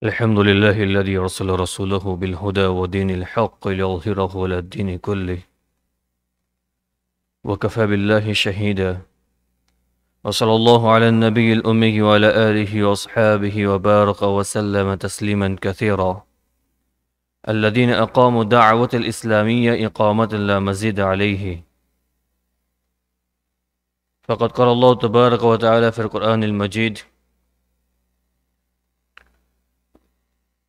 الحمد لله الذي أرسل رسوله بالهدى ودين الحق ليظهره على الدين كله وكفى بالله شهيدا وصلى الله على النبي الأمي وعلى آله وأصحابه وبارك وسلم تسليما كثيرا الذين أقاموا دعوة الإسلامية إقامة لا مزيد عليه. فقد قال الله تبارك وتعالى في القرآن المجيد: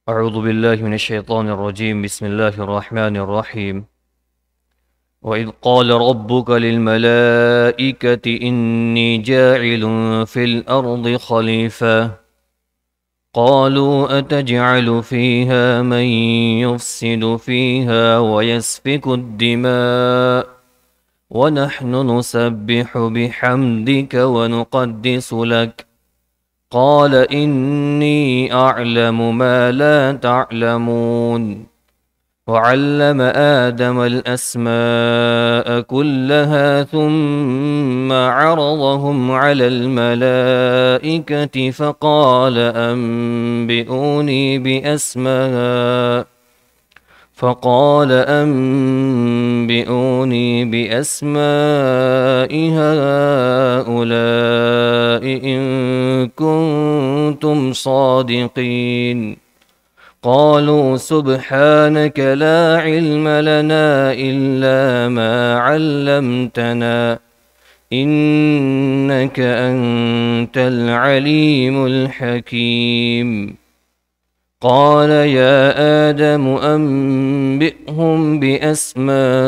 أعوذ بالله من الشيطان الرجيم، بسم الله الرحمن الرحيم. وإذ قال ربك للملائكة إني جاعل في الأرض خليفة قالوا أتجعل فيها من يفسد فيها ويسفك الدماء ونحن نسبح بحمدك ونقدس لك قال إني أعلم ما لا تعلمون وعلم آدم الأسماء كلها ثم عرضهم على الملائكة فقال أنبئوني بأسماء هؤلاء إن كنتم صادقين قالوا سبحانك لا علم لنا إلا ما علمتنا إنك أنت العليم الحكيم. قال يا آدم أنبئهم بأسمائهم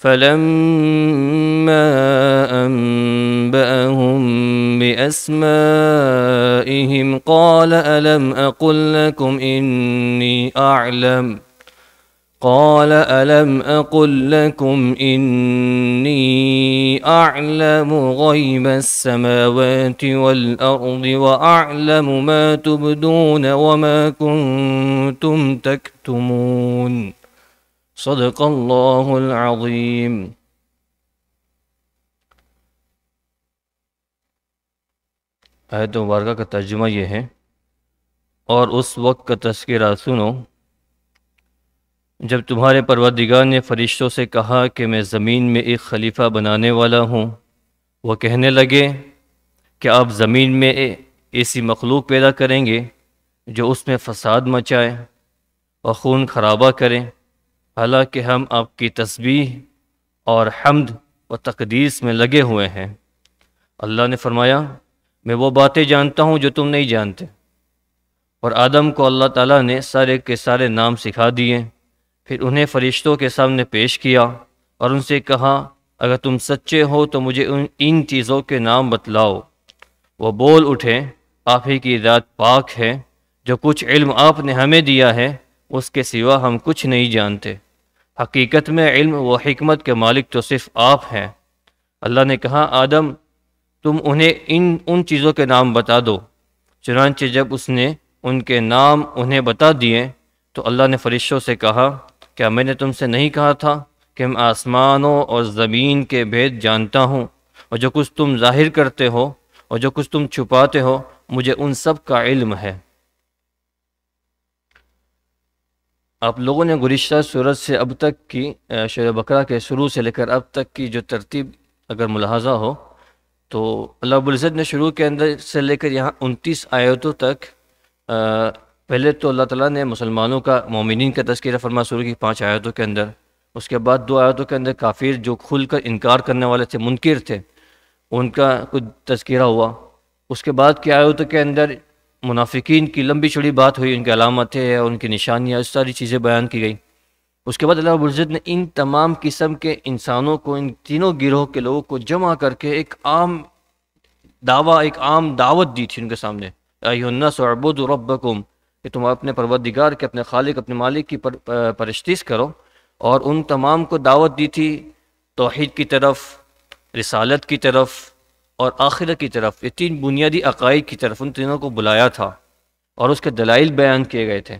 فلما أنبأهم بأسمائهم قال ألم أقل لكم إني أعلم غيب السماوات والأرض وأعلم ما تبدون وما كنتم تكتمون. صدق اللہ العظیم. آیت مبارکہ کا ترجمہ یہ ہے: اور اس وقت کا تذکرہ سنو جب تمہارے پروردگار نے فرشتوں سے کہا کہ میں زمین میں ایک خلیفہ بنانے والا ہوں. وہ کہنے لگے کہ آپ زمین میں ایسی مخلوق پیدا کریں گے جو اس میں فساد مچائے اور خون خرابہ کریں، حالانکہ ہم آپ کی تسبیح اور حمد و تقدیس میں لگے ہوئے ہیں. اللہ نے فرمایا میں وہ باتیں جانتا ہوں جو تم نہیں جانتے. اور آدم کو اللہ تعالیٰ نے سارے کے سارے نام سکھا دیے. پھر انہیں فرشتوں کے سامنے پیش کیا اور ان سے کہا اگر تم سچے ہو تو مجھے ان چیزوں کے نام بتلاؤ. وہ بول اٹھے آپ ہی کی ذات پاک ہے، جو کچھ علم آپ نے ہمیں دیا ہے اس کے سوا ہم کچھ نہیں جانتے. حقیقت میں علم و حکمت کے مالک تو صرف آپ ہیں. اللہ نے کہا آدم تم انہیں ان چیزوں کے نام بتا دو. چنانچہ جب اس نے ان کے نام انہیں بتا دیے تو اللہ نے فرشتوں سے کہا کیا میں نے تم سے نہیں کہا تھا کہ میں آسمانوں اور زمین کے بھید جانتا ہوں، اور جو کچھ تم ظاہر کرتے ہو اور جو کچھ تم چھپاتے ہو مجھے ان سب کا علم ہے. آپ لوگوں نے گزشتہ سورت سے اب تک کی سورہ بقرہ کے شروع سے لے کر اب تک کی جو ترتیب اگر ملاحظہ ہو تو اللہ رب العزت نے شروع کے اندر سے لے کر یہاں 29 آیتوں تک پہلے تو اللہ تعالیٰ نے مسلمانوں کا مومنین کا تذکرہ فرما شروع کی 5 آیتوں کے اندر. اس کے بعد 2 آیتوں کے اندر کافر جو کھل کر انکار کرنے والے تھے، منکر تھے، ان کا کچھ تذکرہ ہوا. اس کے بعد کی آیتوں کے اندر منافقین کی لمبی چوڑی بات ہوئی، ان کی علامتیں اور ان کی نشانیاں، اس ساری چیزیں بیان کی گئی. اس کے بعد اللہ رب العزت نے ان تمام قسم کے انسانوں کو، ان تینوں گروہ کے لوگوں کو جمع کر کے ایک عام دعوت دی تھی ان کے سامنے. ایھا الناس اعبدوا ربکم، کہ تم اپنے پروردگار کے، اپنے خالق، اپنے مالک کی پرستش کرو. اور ان تمام کو دعوت دی تھی توحید کی طرف، رسالت کی طرف اور آخرت کی طرف. یہ 3 بنیادی عقائد کی طرف ان تینوں کو بلایا تھا اور اس کے دلائل بیان کیے گئے تھے.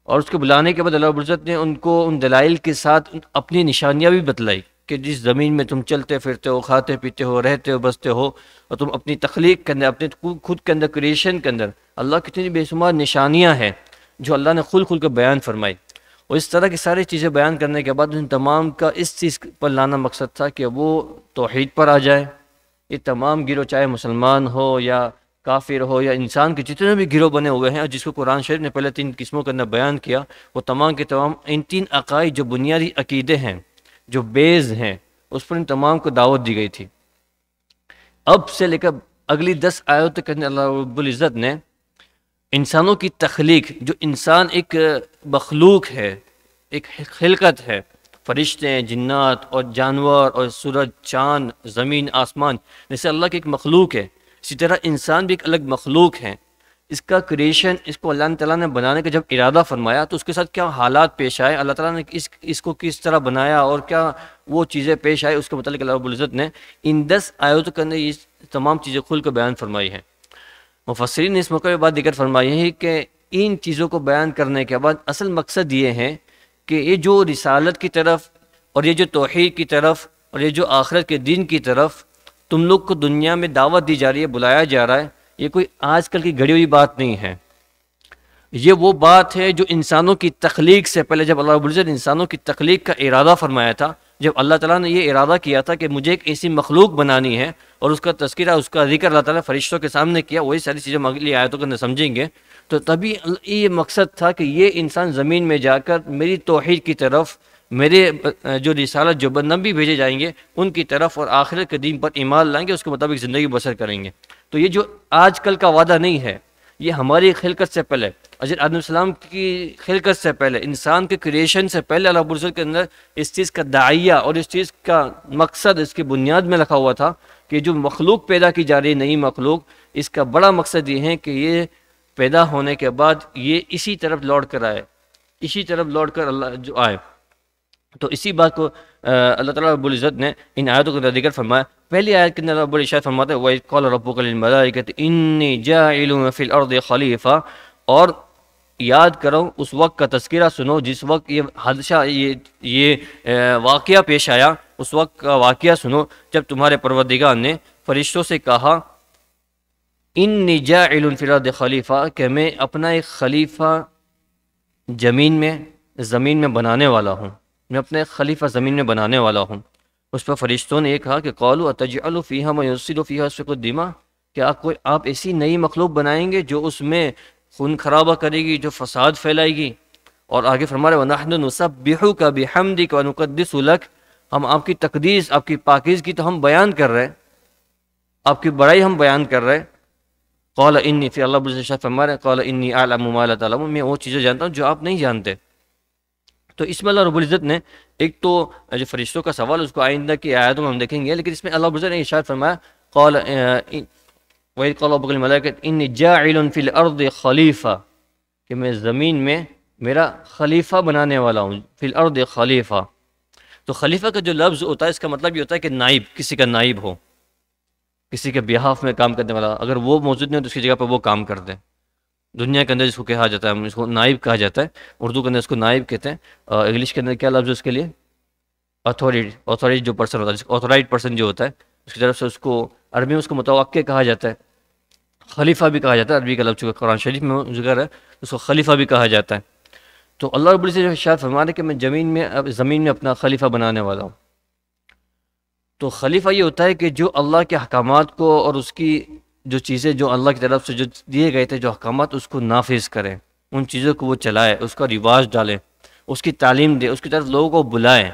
اور اس کو بلانے کے بعد اللہ رب العزت نے ان کو ان دلائل کے ساتھ اپنی نشانیاں بھی بتلائی کہ جس زمین میں تم چلتے پھرتے ہو، کھاتے پیتے ہو، رہتے ہو، بستے ہو، اور تم اپنی تخلیق کے اندر، اپنے خود کے اندر، کریشن کے اندر اللہ کی کتنی بے شمار نشانیاں ہیں جو اللہ نے کھل کھل کے بیان فرمائی. اور اس طرح کی ساری چیزیں بیان کرنے کے بعد ان تمام کا اس چیز پر لانا مقصد تھا کہ وہ توحید پر آ جائے. یہ تمام گروہ، چاہے مسلمان ہو یا کافر ہو یا انسان کے جتنے بھی گروہ بنے ہوئے ہیں، اور جس کو قرآن شریف نے پہلے 3 قسموں کے اندر بیان کیا، وہ تمام کے تمام ان 3 عقائد جو بنیادی عقیدے ہیں، جو بیز ہیں، اس پر ان تمام کو دعوت دی گئی تھی. اب سے لے کر اگلی 10 آیتوں کے اندر اللہ رب العزت نے انسانوں کی تخلیق، جو انسان ایک مخلوق ہے، ایک خلقت ہے، فرشتے ہیں، جنات اور جانور اور سورج، چاند، زمین، آسمان، جیسے اللہ کی ایک مخلوق ہے، اسی طرح انسان بھی ایک الگ مخلوق ہے. اس کا کریشن، اس کو اللہ تعالیٰ نے بنانے کا جب ارادہ فرمایا تو اس کے ساتھ کیا حالات پیش آئے، اللہ تعالیٰ نے اس کو کس طرح بنایا اور کیا وہ چیزیں پیش آئے، اس کے متعلق اللہ رب العزت نے ان 10 آیتوں کے اندر یہ تمام چیزیں کھل کر بیان فرمائی ہیں. مفسرین نے اس موقع پہ بات ذکر فرمائی ہے کہ ان چیزوں کو بیان کرنے کے بعد اصل مقصد یہ ہے کہ یہ جو رسالت کی طرف اور یہ جو توحید کی طرف اور یہ جو آخرت کے دین کی طرف تم لوگ کو دنیا میں دعوت دی جا رہی ہے، بلایا جا رہا ہے، یہ کوئی آج کل کی گھڑی ہوئی بات نہیں ہے. یہ وہ بات ہے جو انسانوں کی تخلیق سے پہلے، جب اللہ رب العزت نے انسانوں کی تخلیق کا ارادہ فرمایا تھا، جب اللہ تعالیٰ نے یہ ارادہ کیا تھا کہ مجھے ایک ایسی مخلوق بنانی ہے، اور اس کا تذکرہ، اس کا ذکر اللہ تعالیٰ فرشتوں کے سامنے کیا، وہی ساری چیزیں ہم اگلی آیتوں کے اندر سمجھیں گے. تو تبھی یہ مقصد تھا کہ یہ انسان زمین میں جا کر میری توحید کی طرف، میرے جو رسالت، جو نبی بھیجے جائیں گے ان کی طرف اور آخرت کے دین پر ایمان لائیں گے، اس کے مطابق زندگی بسر کریں گے. تو یہ جو آج کل کا وعدہ نہیں ہے، یہ ہماری خلقت سے پہلے، حضرت آدم السلام کی خلقت سے پہلے، انسان کے کریشن سے پہلے اللہ رب العزت کے اندر اس چیز کا داعیہ اور اس چیز کا مقصد اس کی بنیاد میں رکھا ہوا تھا کہ جو مخلوق پیدا کی جا رہی ہے، نئی مخلوق، اس کا بڑا مقصد یہ ہے کہ یہ پیدا ہونے کے بعد یہ اسی طرف لوٹ کر آئے، اسی طرف لوٹ کر اللہ جو آئے. تو اسی بات کو اللہ تعالیٰ رب العزت نے ان آیتوں کو ذکر فرمایا. پہلی آیت کے اندر رب العزت فرماتا ہے وَإِذْ قَالَ رَبُّكَ لِلْمَلَائِكَةِ إِنِّي جَاعِلٌ فِي الْأَرْضِ خَلِيفَةً، اور یاد کرو اس وقت کا تذکرہ سنو جس وقت یہ حادثہ، یہ واقعہ پیش آیا، اس وقت کا واقعہ سنو جب تمہارے پروردگار نے فرشتوں سے کہا إِنِّي جَاعِلٌ فِي الْأَرْضِ خَلِيفَةً، کہ میں اپنا ایک خلیفہ زمین میں بنانے والا ہوں، میں اپنے خلیفہ زمین میں بنانے والا ہوں. اس پر فرشتوں نے یہ کہا کہ قالوا اتجعل فیہا من یفسد فیہا ویسفک الدماء، کیا آپ ایسی نئی مخلوق بنائیں گے جو اس میں خون خرابہ کرے گی، جو فساد پھیلائے گی. اور آگے فرما رہے وَنَحْنُ نُسَبِّحُكَ بِحَمْدِكَ وَنُقَدِّسُ لَكَ، ہم آپ کی تقدیس، آپ کی پاکیزگی تو ہم بیان کر رہے ہیں، آپ کی بڑائی ہم بیان کر رہے ہیں. قال انی، پھر اللہ عز فرما رہے ہیں قال انی اعلم ما لا تعلمون، میں وہ چیزیں جانتا ہوں جو آپ نہیں جانتے. تو اس میں اللہ رب العزت نے ایک تو جو فرشتوں کا سوال اس کو آئندہ کی آیاتوں میں ہم دیکھیں گے، لیکن اس میں اللہ رب العزت نے ارشاد فرمایا قال وَإِذْ قَالَ رَبُّكَ لِلْمَلَائِكَةِ إِنِّي جَاعِلٌ فِي الْأَرْضِ خَلِيفَةً، کہ میں زمین میں میرا خلیفہ بنانے والا ہوں. فی الارض خلیفہ، تو خلیفہ کا جو لفظ ہوتا ہے اس کا مطلب یہ ہوتا ہے کہ نائب، کسی کا نائب ہو، کسی کے بیہاف میں کام کرنے والا. اگر وہ موجود نہیں ہو تو اس کی جگہ پہ وہ کام کرتے ہیں. دنیا کے اندر اس کو کہا جاتا ہے، اس کو نائب کہا جاتا ہے، اردو کے اندر اس کو نائب کہتے ہیں. انگلش کے اندر کیا لفظ ہے اس کے لیے؟ اتھارٹی جو پرسن ہوتا ہے، آتھورائزڈ پرسن جو ہوتا ہے اس کی طرف سے اس کو عربی میں اس کو متوقع کہا جاتا ہے. خلیفہ بھی کہا جاتا ہے، عربی کا لفظ چونکہ قرآن شریف میں ذکر ہے اس کو خلیفہ بھی کہا جاتا ہے. تو اللہ رب العزت ارشاد فرما رہے کہ میں زمین میں اپنا خلیفہ بنانے والا ہوں. تو خلیفہ یہ ہوتا ہے کہ جو اللہ کے احکامات کو اور اس کی جو چیزیں جو اللہ کی طرف سے جو دیے گئے تھے جو احکامات، اس کو نافذ کرے، ان چیزوں کو وہ چلائے، اس کا رواج ڈالے، اس کی تعلیم دے، اس کی طرف لوگوں کو بلائے.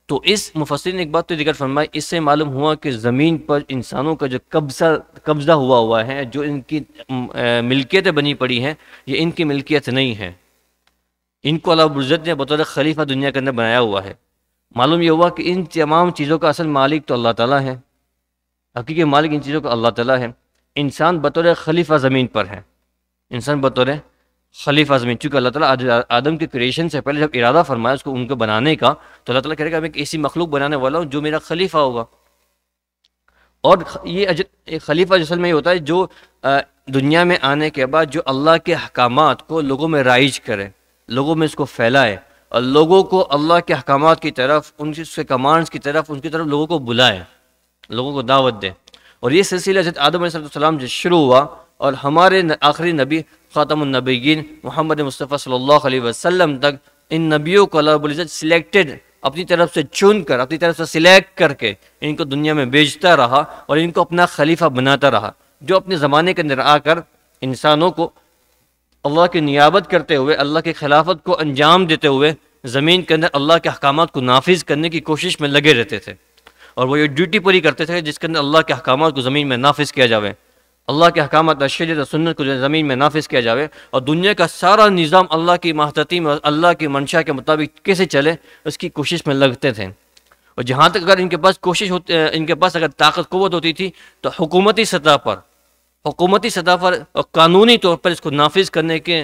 تو اس مفسرین نے ایک بات تو ذکر فرمائی، اس سے معلوم ہوا کہ زمین پر انسانوں کا جو قبضہ ہوا ہے، جو ان کی ملکیتیں بنی پڑی ہیں، یہ ان کی ملکیت نہیں ہے. ان کو اللہ رب العزت نے بطور خلیفہ دنیا کے اندر بنایا ہوا ہے. معلوم یہ ہوا کہ ان تمام چیزوں کا اصل مالک تو اللہ تعالیٰ ہے، حقیقی مالک ان چیزوں کا اللہ تعالیٰ ہے. انسان بطور خلیفہ زمین پر ہے، انسان بطور خلیفہ زمین، چونکہ اللہ تعالیٰ آدم کے کریشن سے پہلے جب ارادہ فرمایا اس کو ان کو بنانے کا، تو اللہ تعالیٰ کہہ رہے کہ میں ایک ایسی مخلوق بنانے والا ہوں جو میرا خلیفہ ہوگا. اور یہ خلیفہ اصل میں یہ ہوتا ہے جو دنیا میں آنے کے بعد جو اللہ کے احکامات کو لوگوں میں رائج کرے، لوگوں میں اس کو پھیلائے، اور لوگوں کو اللہ کے احکامات کی طرف، ان کے کمانڈس کی طرف، ان کی طرف لوگوں کو بلائے، لوگوں کو دعوت دے۔ اور یہ سلسلہ حضرت آدم علیہ السلام سے شروع ہوا، اور ہمارے آخری نبی خاتم النبیین محمد مصطفیٰ صلی اللہ علیہ وسلم تک ان نبیوں کو اللہ رب العزت سلیکٹڈ، اپنی طرف سے چن کر، اپنی طرف سے سلیکٹ کر کے ان کو دنیا میں بھیجتا رہا اور ان کو اپنا خلیفہ بناتا رہا، جو اپنے زمانے کے اندر آ کر انسانوں کو اللہ کی نیابت کرتے ہوئے، اللہ کی خلافت کو انجام دیتے ہوئے زمین کے اندر اللہ کے احکامات کو نافذ کرنے کی کوشش میں لگے رہتے تھے۔ اور وہ یہ ڈیوٹی پوری کرتے تھے جس کے اندر اللہ کے احکامات کو زمین میں نافذ کیا جاوے، اللہ کے احکامات شریعت اور سنت کو زمین میں نافذ کیا جاوے، اور دنیا کا سارا نظام اللہ کی ماہتتی میں اللہ کی منشا کے مطابق کیسے چلے اس کی کوشش میں لگتے تھے۔ اور جہاں تک اگر ان کے پاس ان کے پاس اگر طاقت قوت ہوتی تھی تو حکومتی سطح پر اور قانونی طور پر اس کو نافذ کرنے کے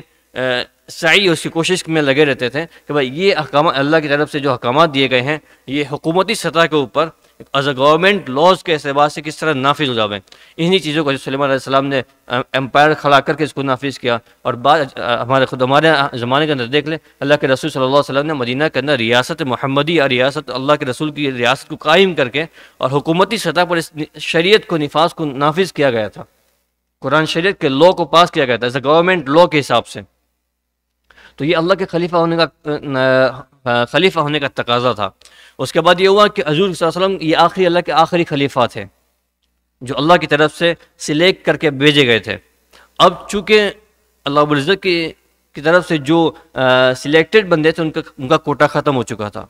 سعی اور اس کی کوشش میں لگے رہتے تھے کہ بھائی یہ احکامات اللہ کی طرف سے جو احکامات دیے گئے ہیں یہ حکومتی سطح کے اوپر ایز اے گورنمنٹ لاز کے اعتبار سے کس طرح نافذ ہو جاویں۔ انہی چیزوں کو سلیمان علیہ السلام نے امپائر کھڑا کر کے اس کو نافذ کیا۔ اور بعد ہمارے زمانے کے اندر دیکھ لیں، اللہ کے رسول صلی اللہ علیہ وسلم نے مدینہ کے اندر ریاست محمدی اور ریاست اللہ کے رسول کی ریاست کو قائم کر کے اور حکومتی سطح پر اس شریعت کو نفاذ کو نافذ کیا گیا تھا، قرآن شریعت کے لا کو پاس کیا گیا تھا ایز اے گورنمنٹ لا کے حساب سے۔ تو یہ اللہ کے خلیفہ ہونے کا تقاضا تھا۔ اس کے بعد یہ ہوا کہ حضور صلی اللہ علیہ وسلم یہ اللہ کے آخری خلیفہ تھے جو اللہ کی طرف سے سلیکٹ کر کے بھیجے گئے تھے۔ اب چونکہ اللہ رب العزت کی طرف سے جو سلیکٹڈ بندے تھے ان کا کوٹا ختم ہو چکا تھا،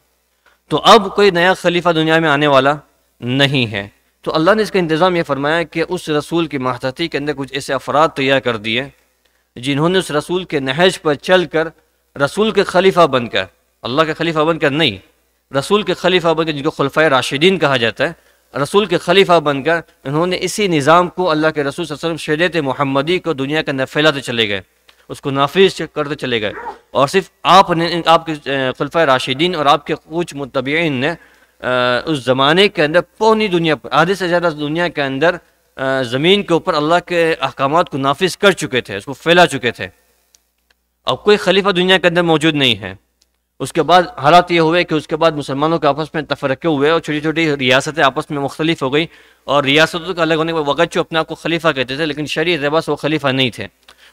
تو اب کوئی نیا خلیفہ دنیا میں آنے والا نہیں ہے۔ تو اللہ نے اس کا انتظام یہ فرمایا کہ اس رسول کی ماتحتی کے اندر کچھ ایسے افراد تیار کر دیے جنہوں نے اس رسول کے نہج پر چل کر رسول کے خلیفہ بن کر، اللہ کے خلیفہ بن کر نہیں، رسول کے خلیفہ بن کر، جن کو خلفائے راشدین کہا جاتا ہے، رسول کے خلیفہ بن کر انہوں نے اسی نظام کو، اللہ کے رسول صلی اللہ علیہ وسلم شریعت محمدی کو دنیا کے اندر پھیلاتے چلے گئے، اس کو نافذ کرتے چلے گئے۔ اور صرف آپ کے خلفائے راشدین اور آپ کے کچھ متبعین نے اس زمانے کے اندر پوری دنیا پر، آدھے سے زیادہ دنیا کے اندر زمین کے اوپر اللہ کے احکامات کو نافذ کر چکے تھے، اس کو پھیلا چکے تھے۔ اب کوئی خلیفہ دنیا کے اندر موجود نہیں ہے۔ اس کے بعد حالات یہ ہوئے کہ اس کے بعد مسلمانوں کے آپس میں تفرقے ہوئے اور چھوٹی چھوٹی ریاستیں آپس میں مختلف ہو گئی، اور ریاستوں کا الگ ہونے کے وقت جو اپنے آپ کو خلیفہ کہتے تھے، لیکن شرعی اعتبار سے وہ خلیفہ نہیں تھے،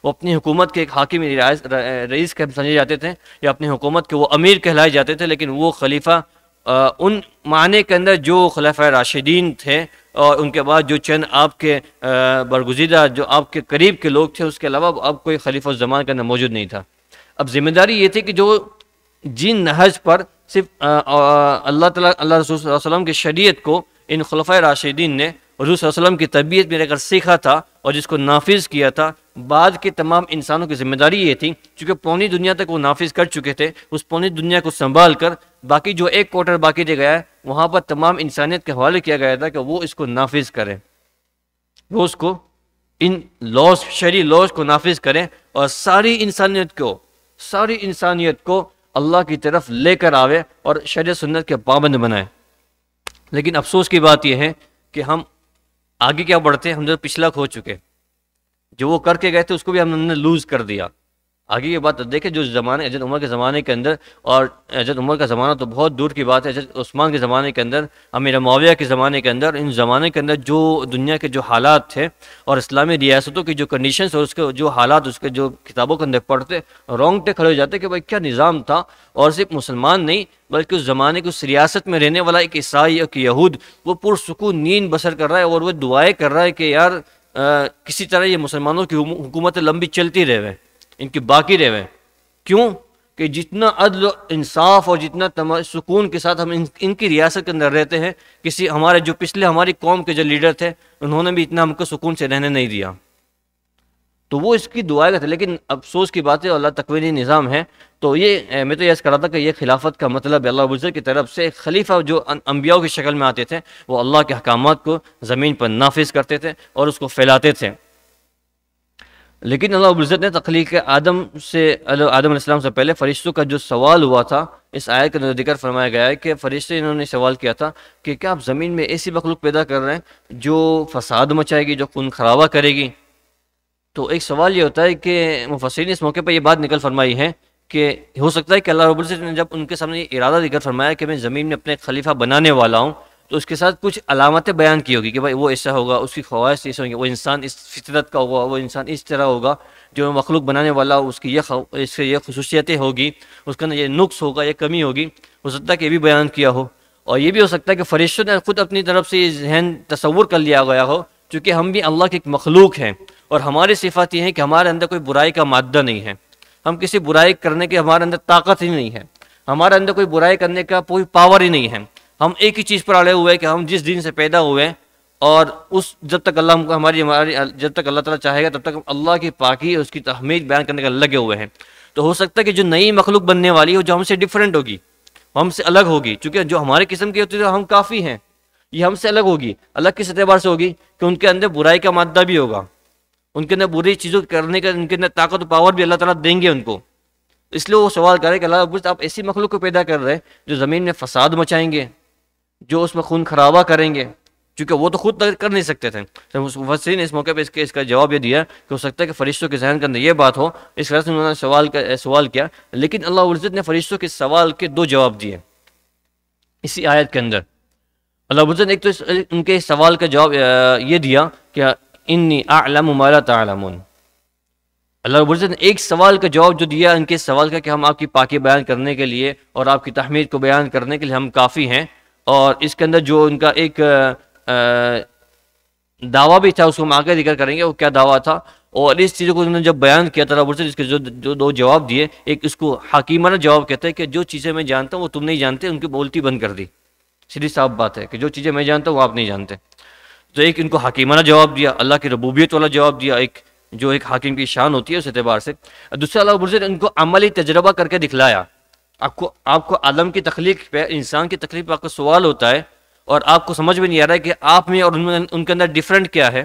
وہ اپنی حکومت کے ایک حاکم رئیس سمجھے جاتے تھے، یا اپنی حکومت کے وہ امیر کہلائے جاتے تھے، لیکن وہ خلیفہ ان معنی کے اندر جو خلفائے راشدین تھے اور ان کے بعد جو چند آپ کے برگزیدہ جو آپ کے قریب کے لوگ تھے، اس کے علاوہ اب کوئی خلیفہ اس زمان کے اندر موجود نہیں تھا۔ اب ذمہ داری یہ تھی کہ جو جن نہج پر صرف اللہ تعالیٰ، اللہ رسول صلی اللہ علیہ وسلم کی شریعت کو ان خلفائے راشدین نے حضور صلی اللہ علیہ وسلم کی طبیعت میں رہ کر سیکھا تھا اور جس کو نافذ کیا تھا، بعد کے تمام انسانوں کی ذمہ داری یہ تھی، چونکہ پوری دنیا تک وہ نافذ کر چکے تھے، اس پوری دنیا کو سنبھال کر باقی جو ایک کوارٹر باقی رہ گیا ہے وہاں پر تمام انسانیت کے حوالے کیا گیا تھا کہ وہ اس کو نافذ کریں، وہ اس کو ان لاز، شرعی لاز کو نافذ کریں اور ساری انسانیت کو اللہ کی طرف لے کر آوے اور شریعت سنت کے پابند بنائے۔ لیکن افسوس کی بات یہ ہے کہ ہم آگے کیا بڑھتے ہیں، ہم جو پچھلا کھو چکے، جو وہ کر کے گئے تھے اس کو بھی ہم نے لوز کر دیا۔ آگے یہ بات دیکھیں، جو زمانے حضرت عمر کے زمانے کے اندر، اور حضرت عمر کا زمانہ تو بہت دور کی بات ہے، حضرت عثمان کے زمانے کے اندر، امیر معاویہ کے زمانے کے اندر، ان زمانے کے اندر جو دنیا کے جو حالات تھے اور اسلامی ریاستوں کی جو کنڈیشنز اور اس کے جو حالات، اس کے جو کتابوں کے اندر پڑھتے رونگٹے کھڑے ہو جاتے کہ بھائی کیا نظام تھا۔ اور صرف مسلمان نہیں بلکہ اس زمانے کی اس ریاست میں رہنے والا ایک عیسائی، ایک یہود، وہ پرسکون نیند بسر کر رہا ہے اور وہ دعائیں کر رہا ہے کہ یار کسی طرح یہ مسلمانوں کی حکومت لمبی چلتی رہے، ان کی باقی رہے۔ کیوں کہ جتنا عدل و انصاف اور جتنا سکون کے ساتھ ہم ان کی ریاست کے اندر رہتے ہیں، کسی ہمارے جو پچھلے ہماری قوم کے جو لیڈر تھے انہوں نے بھی اتنا ہم کو سکون سے رہنے نہیں دیا، تو وہ اس کی دعائیں تھے۔ لیکن افسوس کی بات ہے، اللہ تکوینی نظام ہے، تو یہ میں تو یہ کر رہا تھا کہ یہ خلافت کا مطلب اللہ رب العزت کی طرف سے ایک خلیفہ جو انبیاء کی شکل میں آتے تھے، وہ اللہ کے احکامات کو زمین پر نافذ کرتے تھے اور اس کو پھیلاتے تھے۔ لیکن اللہ رب العزت نے تخلیق آدم علیہ السلام سے پہلے فرشتوں کا جو سوال ہوا تھا، اس آیت کے اندر ذکر فرمایا گیا ہے کہ فرشتے انہوں نے سوال کیا تھا کہ کیا آپ زمین میں ایسی مخلوق پیدا کر رہے ہیں جو فساد مچائے گی، جو خون خرابہ کرے گی؟ تو ایک سوال یہ ہوتا ہے کہ مفسرین اس موقع پہ یہ بات نکل فرمائی ہے کہ ہو سکتا ہے کہ اللہ رب العزت نے جب ان کے سامنے یہ ارادہ ذکر فرمایا کہ میں زمین میں اپنے خلیفہ بنانے والا ہوں، تو اس کے ساتھ کچھ علامتیں بیان کی ہوگی کہ بھائی وہ ایسا ہوگا، اس کی خواہش ایسے ہوں گے، وہ انسان اس فطرت کا ہوگا، وہ انسان اس طرح ہوگا، جو مخلوق بنانے والا اس کی اس سے یہ خصوصیتیں ہوگی، اس کا یہ نقص ہوگا، یہ کمی ہوگی، ہو سکتا ہے کہ یہ بھی بیان کیا ہو۔ اور یہ بھی ہو سکتا ہے کہ فرشتوں نے خود اپنی طرف سے یہ ذہن تصور کر لیا گیا ہو، چونکہ ہم بھی اللہ کے ایک مخلوق ہیں، اور ہماری صفات یہ ہے کہ ہمارے اندر کوئی برائی کا مادہ نہیں ہے، ہم کسی برائی کرنے کی ہمارے اندر طاقت ہی نہیں ہے، ہمارے اندر کوئی برائی کرنے کا کوئی پاور ہی نہیں ہے، ہم ایک ہی چیز پر اڑے ہوئے ہیں کہ ہم جس دین سے پیدا ہوئے ہیں، اور جب تک اللہ ہم کو ہماری جب تک اللہ تعالیٰ چاہے گا تب تک ہم اللہ کی پاکی اور اس کی تحمید بیان کرنے کا لگے ہوئے ہیں۔ تو ہو سکتا ہے کہ جو نئی مخلوق بننے والی ہو، جو ہم سے ڈیفرنٹ ہوگی، ہم سے الگ ہوگی، چونکہ جو ہمارے قسم کی ہوتی ہے ہم کافی ہیں، یہ ہم سے الگ ہوگی، الگ کس اعتبار سے ہوگی کہ ان کے اندر برائی کا مادہ بھی ہوگا، ان کے اندر بری چیزوں کرنے کا ان کے اندر طاقت و پاور بھی اللہ تعالیٰ دیں گے ان کو۔ اس لیے وہ سوال کرے کہ اللہ آپ ایسی مخلوق کو پیدا کر رہے ہیں جو زمین میں فساد مچائیں گے، جو اس میں خون خرابہ کریں گے، چونکہ وہ تو خود کر نہیں سکتے تھے۔ مفسرین نے اس موقع پہ اس کا جواب یہ دیا کہ ہو سکتا ہے کہ فرشتوں کے ذہن کے اندر یہ بات ہو، اس وجہ سے انہوں نے سوال کیا، لیکن اللہ عزت نے فرشتوں کے سوال کے دو جواب دیے اسی آیت کے اندر۔ اللہ عزت نے ایک تو ان کے سوال کا جواب یہ دیا کہ انی اعلم ما لا تعلمون۔ اللہ رب العزت نے ایک سوال کا جواب جو دیا ان کے سوال کا کہ ہم آپ کی پاکی بیان کرنے کے لیے اور آپ کی تحمید کو بیان کرنے کے لیے ہم کافی ہیں، اور اس کے اندر جو ان کا ایک دعویٰ بھی تھا، اس کو ہم آگے ذکر کریں گے وہ کیا دعویٰ تھا، اور اس چیزوں کو انہوں نے جب بیان کیا تو اللہ رب العزت اس کے جو دو جواب دیے، ایک اس کو حکیمانہ جواب کہتے ہیں کہ جو چیزیں میں جانتا ہوں وہ تم نہیں جانتے، ان کی بولتی بند کر دی، سیدھی صاف بات ہے کہ جو چیزیں میں جانتا ہوں وہ آپ نہیں جانتے۔ تو ایک ان کو حکیمانہ جواب دیا، اللہ کی ربوبیت والا جواب دیا، جو ایک حاکم کی شان ہوتی ہے اس اعتبار سے۔ دوسرا اللہ رب العزت نے ان کو عملی تجربہ کر کے دکھلایا۔ آپ کو عالم کی تخلیق پہ، انسان کی تخلیق پہ آپ کو سوال ہوتا ہے اور آپ کو سمجھ میں نہیں آ رہا ہے کہ آپ میں اور ان کے اندر ڈیفرنٹ کیا ہے،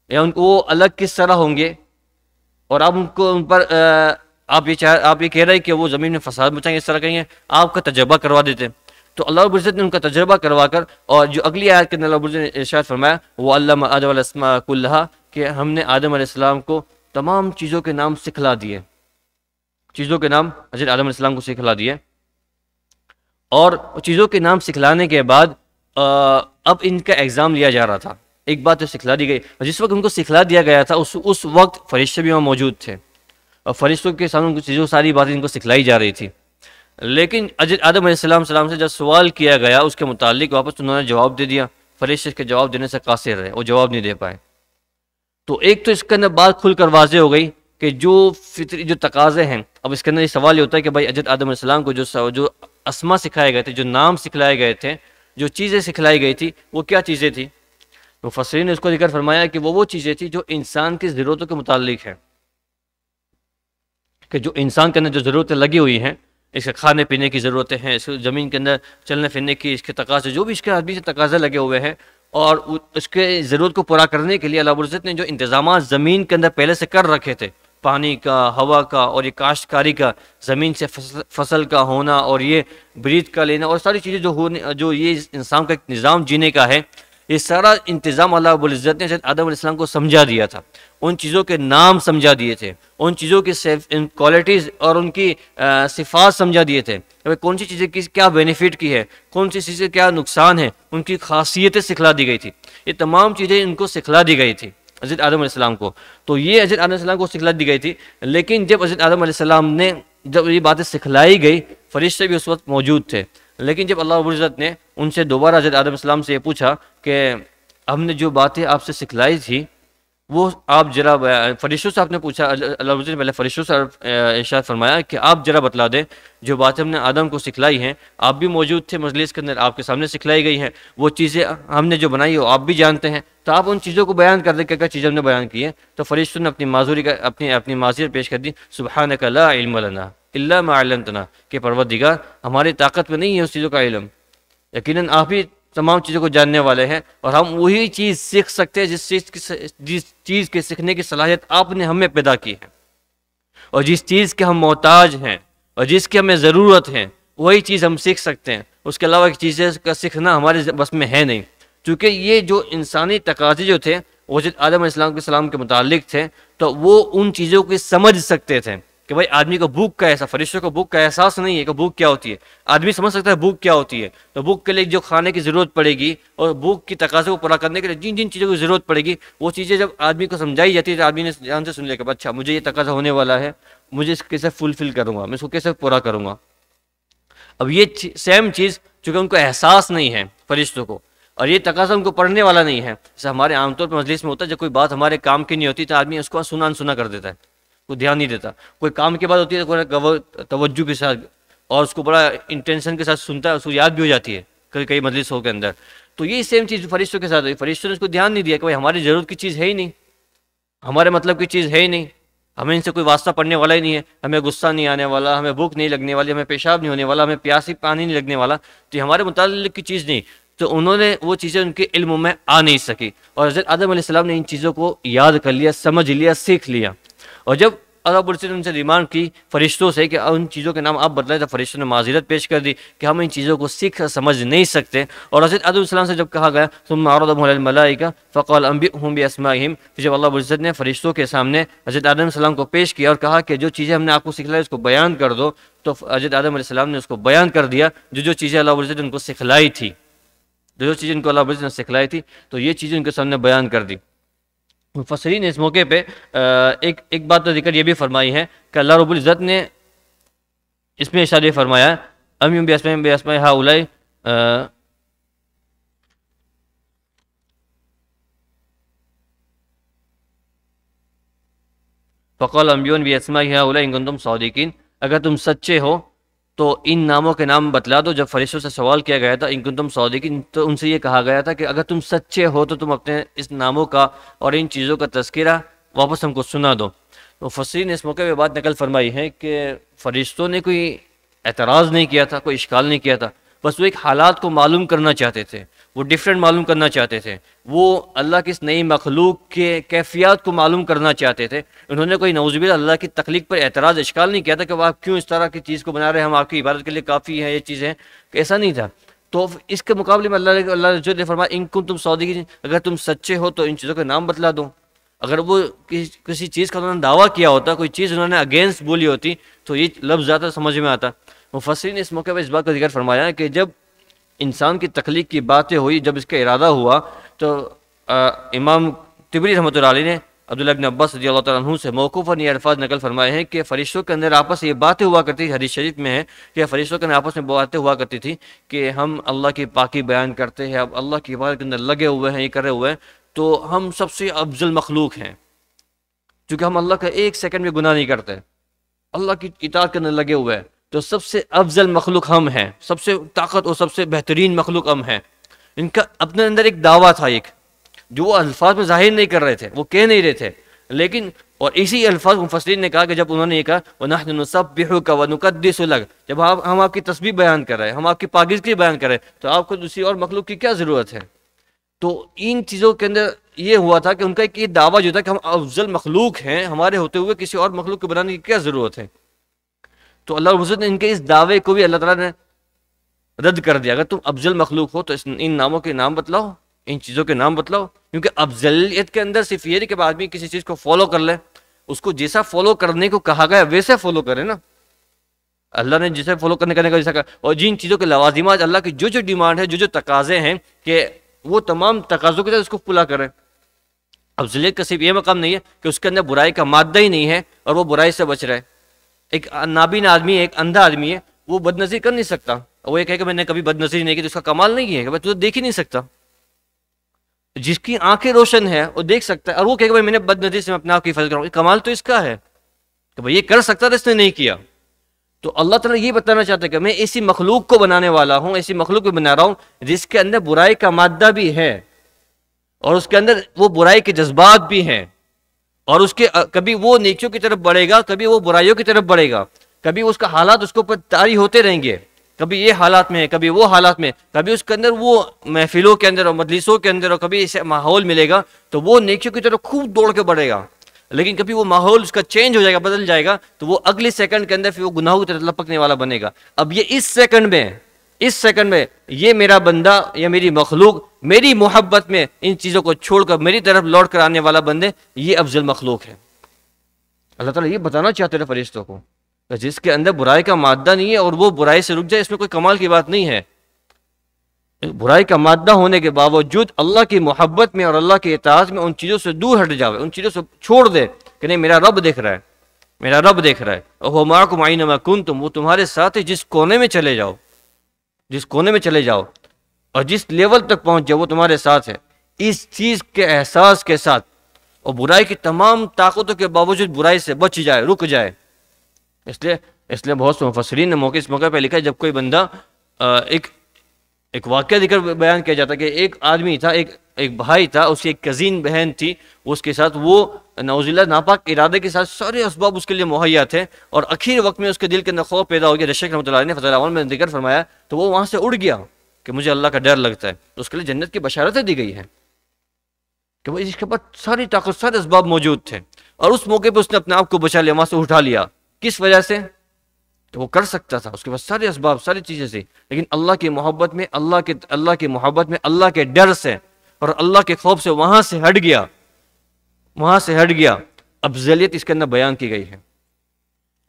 یا وہ الگ کس طرح ہوں گے، اور آپ ان پر آپ یہ کہہ رہے ہیں کہ وہ زمین میں فساد مچائیں گے، اس طرح کہیں گے، آپ کا تجربہ کروا دیتے ہیں۔ تو اللہ رب العزت نے ان کا تجربہ کروا کر، اور جو اگلی آیت کے اندر اللہ رب العزت نے ارشاد فرمایا وہ علم آدم الاسماء کلھا، کہ ہم نے آدم علیہ السلام کو تمام چیزوں کے نام سکھلا دیے، چیزوں کے نام حضرت آدم علیہ السلام کو سکھلا دیے، اور چیزوں کے نام سکھلانے کے بعد اب ان کا ایگزام لیا جا رہا تھا۔ ایک بات تو سکھلا دی گئی، جس وقت ان کو سکھلا دیا گیا تھا اس وقت فرشتے بھی وہاں موجود تھے، اور فرشتوں کے سامنے چیزوں ساری باتیں ان کو سکھلائی جا رہی تھی، لیکن حضرت آدم علیہ السلام سے جب سوال کیا گیا اس کے متعلق واپس انہوں نے جواب دے دیا، فرشتے کے جواب دینے سے قاصر رہے، وہ جواب نہیں دے پائے۔ تو ایک تو اس کے اندر بات کھل کر واضح ہو گئی کہ جو فطری جو تقاضے ہیں، اب اس کے اندر یہ سوال یہ ہوتا ہے کہ بھائی حضرت آدم علیہ السلام کو جو اسما سکھائے گئے تھے، جو نام سکھلائے گئے تھے، جو چیزیں سکھلائی گئی تھی، وہ کیا چیزیں تھیں؟ مفسرین نے اس کو ذکر فرمایا کہ وہ چیزیں تھیں جو انسان کی ضرورتوں کے متعلق ہیں، کہ جو انسان کے اندر جو ضرورتیں لگی ہوئی ہیں، اس کے کھانے پینے کی ضرورتیں ہیں، اس کے زمین کے اندر چلنے پھرنے کی، اس کے تقاضے، جو بھی اس کے آدمی سے تقاضے لگے ہوئے ہیں، اور اس کے ضرورت کو پورا کرنے کے لیے اللہ رب العزت نے جو انتظامات زمین کے اندر پہلے سے کر رکھے تھے، پانی کا، ہوا کا، اور یہ کاشتکاری کا، زمین سے فصل کا ہونا، اور یہ برید کا لینا، اور ساری چیزیں جو یہ انسان کا ایک نظام جینے کا ہے، یہ سارا انتظام اللہ رب العزت نے حضرت آدم علیہ السلام کو سمجھا دیا تھا، ان چیزوں کے نام سمجھا دیے تھے، ان چیزوں کی کوالٹیز اور ان کی صفات سمجھا دیے تھے، کون سی چیزیں کی کیا بینیفٹ کی ہے، کون سی چیزیں کیا نقصان ہے، ان کی خاصیتیں سکھلا دی گئی تھی، یہ تمام چیزیں ان کو سکھلا دی گئی تھی حضرت آدم علیہ السلام کو۔ تو یہ حضرت آدم علیہ السلام کو سکھلا دی گئی تھی، لیکن جب حضرت آدم علیہ السلام نے جب یہ باتیں سکھلائی گئی، فرشتے بھی اس وقت موجود تھے، لیکن جب اللہ رب العزت نے ان سے دوبارہ حضرت آدم علیہ السلام سے یہ پوچھا کہ ہم نے جو باتیں آپ سے سکھلائی تھی وہ آپ ذرا، فرشتوں سے آپ نے پوچھا، اللہ رب العزت نے پہلے فرشتوں سے ارشاد فرمایا کہ آپ ذرا بتلا دیں جو باتیں ہم نے آدم کو سکھلائی ہیں، آپ بھی موجود تھے مجلس کے اندر، آپ کے سامنے سکھلائی گئی ہیں، وہ چیزیں ہم نے جو بنائی ہو آپ بھی جانتے ہیں، تو آپ ان چیزوں کو بیان کر دیں کہ کیا چیزیں ہم نے بیان کی ہیں۔ تو فرشتوں نے اپنی معذرت پیش کر دی، سبحانک لا علم لنا الا ما علمتنا، کہ پروردگار ہماری طاقت میں نہیں ہے اس چیزوں کا علم، یقیناً آپ ہی تمام چیزوں کو جاننے والے ہیں، اور ہم وہی چیز سیکھ سکتے ہیں جس چیز کے سیکھنے کی صلاحیت آپ نے ہمیں پیدا کی ہے، اور جس چیز کے ہم محتاج ہیں اور جس کی ہمیں ضرورت ہے وہی چیز ہم سیکھ سکتے ہیں، اس کے علاوہ چیزیں کا سیکھنا ہمارے بس میں ہے نہیں، کیونکہ یہ جو انسانی تقاضے جو تھے وہ حضرت آدم علیہ السلام کے متعلق تھے، تو وہ ان چیزوں کو سمجھ سکتے تھے، کہ بھائی آدمی کو بھوک کا احساس، فرشتوں کو بھوک کا احساس نہیں ہے کہ بھوک کیا ہوتی ہے. آدمی سمجھ سکتا ہے بھوک کیا ہوتی ہے، تو بھوک کے لیے جو کھانے کی ضرورت پڑے گی اور بھوک کی تقاضے کو پورا کرنے کے لیے جن جن چیزوں کی ضرورت پڑے گی وہ چیزیں جب آدمی کو سمجھائی جاتی ہے تو آدمی نے دھیان سے سن لیا کہ اچھا مجھے یہ تقاضا ہونے والا ہے، مجھے اس کو کیسے فلفل کروں گا، میں اس کو کیسے پورا کروں گا. اب یہ سیم چیز چونکہ ان کو احساس نہیں ہے فرشتوں کو، اور یہ تقاضا ان کو پڑھنے والا نہیں ہے. جیسے ہمارے عام طور پر مجلس میں ہوتا ہے جب کوئی بات ہمارے کام کی نہیں ہوتی تو آدمی اس کو سنا کر دیتا ہے، کوئی دھیان نہیں دیتا. کوئی کام کی بات ہوتی ہے تو توجہ کے ساتھ اور اس کو بڑا انٹینشن کے ساتھ سنتا ہے، اس کو یاد بھی ہو جاتی ہے کئی مجلسوں کے اندر. تو یہ سیم چیز فرشتوں کے ساتھ ہوئی. فرشتوں نے اس کو دھیان نہیں دیا کہ بھائی ہماری ضرورت کی چیز ہے ہی نہیں، ہمارے مطلب کی چیز ہے ہی نہیں، ہمیں ان سے کوئی واسطہ پڑنے والا ہی نہیں ہے، ہمیں غصہ نہیں آنے والا، ہمیں بھوک نہیں لگنے والی، ہمیں پیشاب نہیں ہونے والا، ہمیں پیاسی پانی نہیں لگنے والا، تو یہ ہمارے متعلق کی چیز نہیں. تو انہوں نے وہ چیزیں ان کے علم میں آ نہیں سکی، اور حضرت آدم علیہ السلام نے ان چیزوں کو یاد کر لیا، سمجھ لیا، سیکھ لیا. اور جب اللہ رب العزت نے ان سے ڈیمانڈ کی فرشتوں سے کہ ان چیزوں کے نام آپ بتلائیں، تو فرشتوں نے معذرت پیش کر دی کہ ہم ان چیزوں کو سیکھ سمجھ نہیں سکتے. اور حضرت آدم علیہ السلام سے جب کہا گیا ثم عرضهم على الملائکہ فقال انبئهم باسمائهم، پھر جب اللہ رب العزت نے فرشتوں کے سامنے حضرت آدم علیہ السلام کو پیش کیا اور کہا کہ جو چیزیں ہم نے آپ کو سکھلائی اس کو بیان کر دو، تو حضرت آدم علیہ السلام نے اس کو بیان کر دیا جو چیزیں اللہ رب العزت نے ان کو سکھلائی تھی، جو چیزیں ان کو اللہ رب العزت نے سکھلائی تھی، تو یہ چیزیں ان کے سامنے بیان کر دی. مفسرین نے اس موقع پہ ایک بات تو ذکر یہ بھی فرمائی ہے کہ اللہ رب العزت نے اس میں ارشاد فرمایا ام باسماء هؤلاء فقال انبئونی باسماء هؤلاء ان کنتم صادقین، اگر تم سچے ہو تو ان ناموں کے نام بتلا دو. جب فرشتوں سے سوال کیا گیا تھا ان کنتم صادقین، تو ان سے یہ کہا گیا تھا کہ اگر تم سچے ہو تو تم اپنے اس ناموں کا اور ان چیزوں کا تذکرہ واپس ہم کو سنا دو. مفسرین نے اس موقع پہ بات نقل فرمائی ہے کہ فرشتوں نے کوئی اعتراض نہیں کیا تھا، کوئی اشکال نہیں کیا تھا، بس وہ ایک حالات کو معلوم کرنا چاہتے تھے، وہ ڈیفرنٹ معلوم کرنا چاہتے تھے، وہ اللہ کی اس نئی مخلوق کے کیفیات کو معلوم کرنا چاہتے تھے. انہوں نے کوئی نعوذ باللہ اللہ کی تخلیق پر اعتراض اشکال نہیں کیا تھا کہ وہ آپ کیوں اس طرح کی چیز کو بنا رہے ہیں، ہم آپ کی عبادت کے لیے کافی ہیں یہ چیزیں، ایسا نہیں تھا. تو اس کے مقابلے میں اللہ نے فرمایا ان کنتم صادقین، اگر تم سچے ہو تو ان چیزوں کے نام بتلا دو. اگر وہ کسی چیز کا انہوں نے دعویٰ کیا ہوتا، کوئی چیز انہوں نے اگینسٹ بولی ہوتی تو یہ لفظ زیادہ سمجھ میں آتا. مفسرین نے اس موقع پر اس بات کا ذکر فرمایا کہ جب انسان کی تخلیق کی باتیں ہوئی، جب اس کا ارادہ ہوا، تو امام طبری رحمۃ اللہ علیہ نے عبداللہ بن عباس رضی اللہ تعالیٰ عنہ سے موقوفاً یہ الفاظ نقل فرمائے ہیں کہ فرشتوں کے اندر آپس یہ باتیں ہوا کرتی تھی. حدیث شریف میں ہے کہ فرشتوں کے اندر آپس میں باتیں ہوا کرتی تھی کہ ہم اللہ کی پاکی بیان کرتے ہیں، اب اللہ کی عبادت کے اندر لگے ہوئے ہیں، یہ کر رہے ہوئے ہیں، تو ہم سب سے افضل مخلوق ہیں، چونکہ ہم اللہ کا ایک سیکنڈ میں گناہ نہیں کرتے، اللہ کی اطاعت کے اندر لگے ہوئے ہیں، تو سب سے افضل مخلوق ہم ہیں، سب سے طاقت اور سب سے بہترین مخلوق ہم ہیں. ان کا اپنے اندر ایک دعویٰ تھا، ایک جو وہ الفاظ میں ظاہر نہیں کر رہے تھے، وہ کہہ نہیں رہے تھے، لیکن اور اسی الفاظ مفسرین نے کہا کہ جب انہوں نے یہ کہا وَنَحْنُ نُسَبِّحُكَ وَنُقَدِّسُ لَكَ، جب ہم آپ کی تسبیح بیان کر رہے ہیں، ہم آپ کی پاکیزگی بیان کر رہے ہیں، تو آپ کو دوسری اور مخلوق کی کیا ضرورت ہے. تو ان چیزوں کے اندر یہ ہوا تھا کہ ان کا ایک یہ دعویٰ جو تھا کہ ہم افضل مخلوق ہیں، ہمارے ہوتے ہوئے کسی اور مخلوق کو بنانے کی کیا ضرورت ہے. تو اللہ رب العزت نے ان کے اس دعوے کو بھی اللہ تعالیٰ نے رد کر دیا. اگر تم افضل مخلوق ہو تو ان ناموں کے نام بتلاؤ، ان چیزوں کے نام بتلاؤ، کیونکہ افضلیت کے اندر صرف یہ نہیں کہ آدمی کسی چیز کو فالو کر لے، اس کو جیسا فالو کرنے کو کہا گیا ویسے فالو کرے نا. اللہ نے جسے فالو کرنے کا جیسا کہا، اور جن چیزوں کے لوازمات اللہ کی جو ڈیمانڈ ہے، جو تقاضے ہیں، کہ وہ تمام تقاضوں کے ساتھ اس کو پورا کریں. افضلیت کا صرف یہ مقام نہیں ہے کہ اس کے اندر برائی کا مادہ ہی نہیں ہے اور وہ برائی سے بچ رہے. ایک نابینا آدمی ہے، ایک اندھا آدمی ہے، وہ بد نظری کر نہیں سکتا، وہ یہ کہے کہ میں نے کبھی بد نظری نہیں کی، تو اس کا کمال نہیں ہے کہ تو دیکھ ہی نہیں سکتا. جس کی آنکھیں روشن ہے وہ دیکھ سکتا ہے، اور وہ کہے کہ میں نے بد نظری سے اپنے آپ کی حفاظت کروں، کمال تو اس کا ہے کہ بھائی یہ کر سکتا تھا، اس نے نہیں کیا. تو اللہ تعالیٰ یہ بتانا چاہتا ہے کہ میں ایسی مخلوق کو بنانے والا ہوں، ایسی مخلوق کو بنا رہا ہوں جس کے اندر برائی کا مادہ بھی ہے، اور اس کے اندر وہ برائی کے جذبات بھی ہیں، اور اس کے کبھی وہ نیکیوں کی طرف بڑھے گا، کبھی وہ برائیوں کی طرف بڑھے گا، کبھی اس کا حالات اس کو اوپر طاری ہوتے رہیں گے، کبھی یہ حالات میں، کبھی وہ حالات میں، کبھی اس کے اندر وہ محفلوں کے اندر اور مجلسوں کے اندر، اور کبھی اسے ماحول ملے گا تو وہ نیکیوں کی طرف خوب دوڑ کے بڑھے گا. لیکن کبھی وہ ماحول اس کا چینج ہو جائے گا، بدل جائے گا، تو وہ اگلی سیکنڈ کے اندر پھر وہ گناہوں کی طرف لپکنے والا بنے گا. اب یہ اس سیکنڈ میں یہ میرا بندہ یا میری مخلوق میری محبت میں ان چیزوں کو چھوڑ کر میری طرف لوٹ کر آنے والا بندے، یہ افضل مخلوق ہے. اللہ تعالیٰ یہ بتانا چاہتے تھے فرشتوں کو کہ جس کے اندر برائی کا مادہ نہیں ہے اور وہ برائی سے رک جائے، اس میں کوئی کمال کی بات نہیں ہے۔ برائی کا مادہ ہونے کے باوجود اللہ کی محبت میں اور اللہ کی اطاعت میں ان چیزوں سے دور ہٹ جاوے، ان چیزوں سے چھوڑ دے کہ نہیں میرا رب دیکھ رہا ہے، میرا رب دیکھ رہا ہے۔ وَهُوَ مَعَكُمْ أَيْنَمَا كُنتُمْ، وہ تمہارے ساتھ ہے جس کونے میں چلے جاؤ، جس کونے میں چلے جاؤ اور جس لیول تک پہنچ جاؤ وہ تمہارے ساتھ ہے۔ اس چیز کے احساس کے ساتھ اور برائی کی تمام طاقتوں کے باوجود برائی سے بچ جائے، رک جائے۔ اس لیے بہت سے مفسرین نے اس موقع پہ لکھا ہے، جب کوئی بندہ ایک واقعہ ذکر بیان کیا جاتا ہے کہ ایک آدمی تھا، ایک بھائی تھا، اس کی ایک کزین بہن تھی، اس کے ساتھ وہ نعوذ باللہ ناپاک ارادے کے ساتھ سارے اسباب اس کے لیے مہیا تھے، اور اخیر وقت میں اس کے دل کے اندر خوف پیدا ہو گیا۔ رشک رحمۃ اللہ علیہ نے فضل الاعمال میں ذکر فرمایا تو وہ وہاں سے اڑ گیا کہ مجھے اللہ کا ڈر لگتا ہے، تو اس کے لیے جنت کی بشارتیں دی گئی ہیں کہ وہ اس کے بعد ساری طاقت، سارے اسباب موجود تھے، اور اس موقع پہ اس نے اپنے آپ کو بچا لیا، وہاں سے اٹھا لیا۔ کس وجہ سے؟ کہ وہ کر سکتا تھا، اس کے پاس سارے اسباب، ساری چیزیں تھیں، لیکن اللہ کی محبت میں، اللہ کی محبت میں، اللہ کے ڈر سے اور اللہ کے خوف سے وہاں سے ہٹ گیا، وہاں سے ہٹ گیا۔ افضلیت اس کے اندر بیان کی گئی ہے،